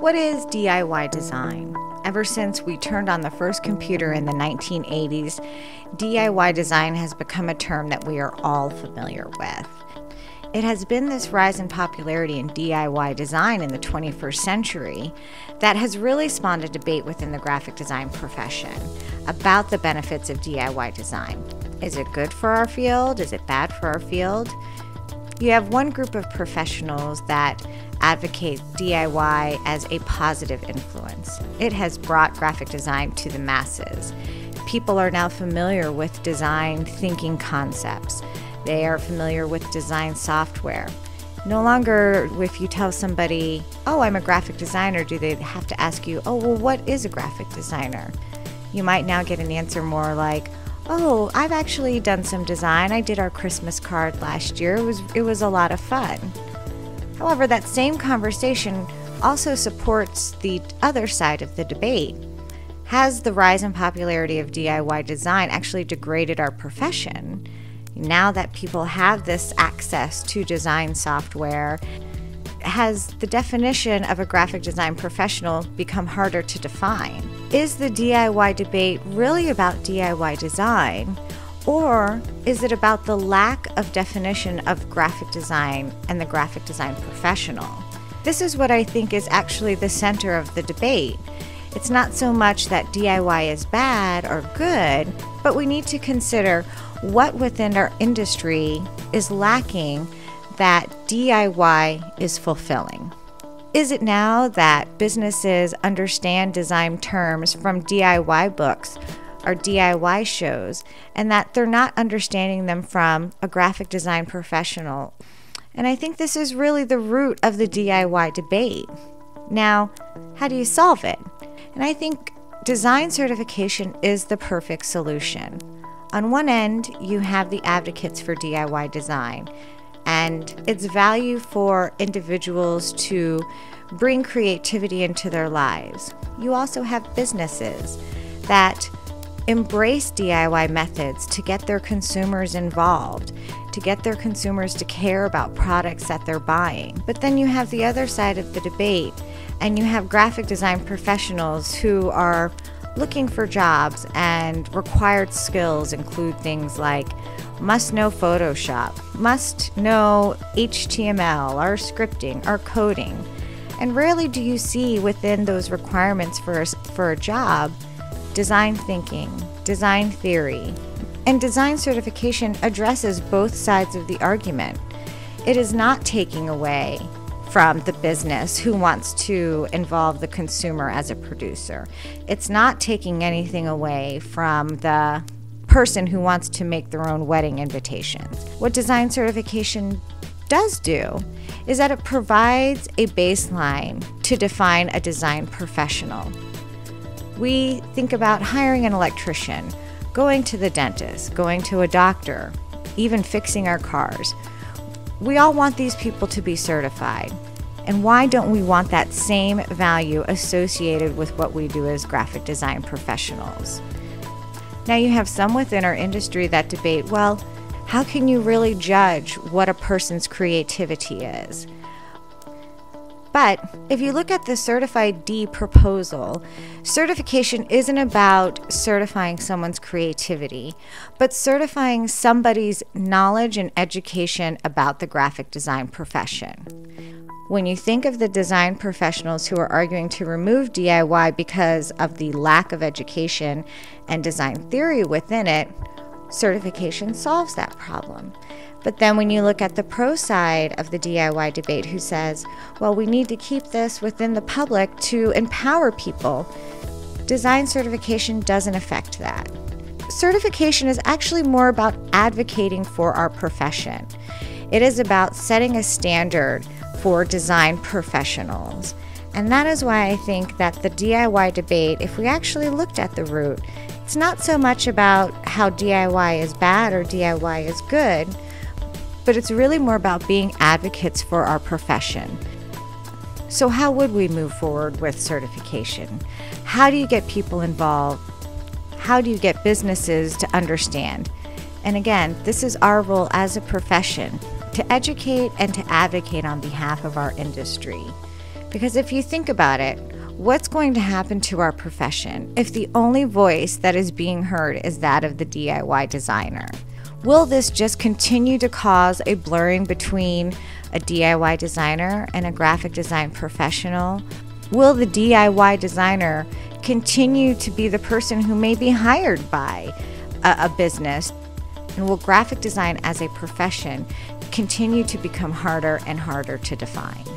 What is DIY design? Ever since we turned on the first computer in the 1980s, DIY design has become a term that we are all familiar with. It has been this rise in popularity in DIY design in the 21st century that has really spawned a debate within the graphic design profession about the benefits of DIY design. Is it good for our field? Is it bad for our field? You have one group of professionals that advocate DIY as a positive influence. It has brought graphic design to the masses. People are now familiar with design thinking concepts. They are familiar with design software. No longer, if you tell somebody, oh, I'm a graphic designer, do they have to ask you, oh, well, what is a graphic designer? You might now get an answer more like, oh, I've actually done some design. I did our Christmas card last year. It was a lot of fun. However, that same conversation also supports the other side of the debate. Has the rise in popularity of DIY design actually degraded our profession? Now that people have this access to design software, has the definition of a graphic design professional become harder to define? Is the DIY debate really about DIY design, or is it about the lack of definition of graphic design and the graphic design professional? This is what I think is actually the center of the debate. It's not so much that DIY is bad or good, but we need to consider what within our industry is lacking that DIY is fulfilling. Is it now that businesses understand design terms from DIY books or DIY shows, and that they're not understanding them from a graphic design professional? And I think this is really the root of the DIY debate. Now, how do you solve it? And I think design certification is the perfect solution. On one end, you have the advocates for DIY design and its value for individuals to bring creativity into their lives. You also have businesses that embrace DIY methods to get their consumers involved, to get their consumers to care about products that they're buying. But then you have the other side of the debate, and you have graphic design professionals who are looking for jobs, and required skills include things like must know Photoshop, must know HTML, or scripting, or coding. And rarely do you see within those requirements for a job design thinking, design theory. And design certification addresses both sides of the argument. It is not taking away from the business who wants to involve the consumer as a producer. It's not taking anything away from the person who wants to make their own wedding invitations. What design certification does do is that it provides a baseline to define a design professional. We think about hiring an electrician, going to the dentist, going to a doctor, even fixing our cars. We all want these people to be certified. And why don't we want that same value associated with what we do as graphic design professionals? Now you have some within our industry that debate, well, how can you really judge what a person's creativity is? But if you look at the Certified D proposal, certification isn't about certifying someone's creativity, but certifying somebody's knowledge and education about the graphic design profession. When you think of the design professionals who are arguing to remove DIY because of the lack of education and design theory within it, certification solves that problem. But then when you look at the pro side of the DIY debate who says, well, we need to keep this within the public to empower people, design certification doesn't affect that. Certification is actually more about advocating for our profession. It is about setting a standard for design professionals. And that is why I think that the DIY debate, if we actually looked at the root, it's not so much about how DIY is bad or DIY is good, but it's really more about being advocates for our profession. So how would we move forward with certification? How do you get people involved? How do you get businesses to understand? And again, this is our role as a profession, to educate and to advocate on behalf of our industry. Because if you think about it, what's going to happen to our profession if the only voice that is being heard is that of the DIY designer? Will this just continue to cause a blurring between a DIY designer and a graphic design professional? Will the DIY designer continue to be the person who may be hired by a business? And will graphic design as a profession continue to become harder and harder to define?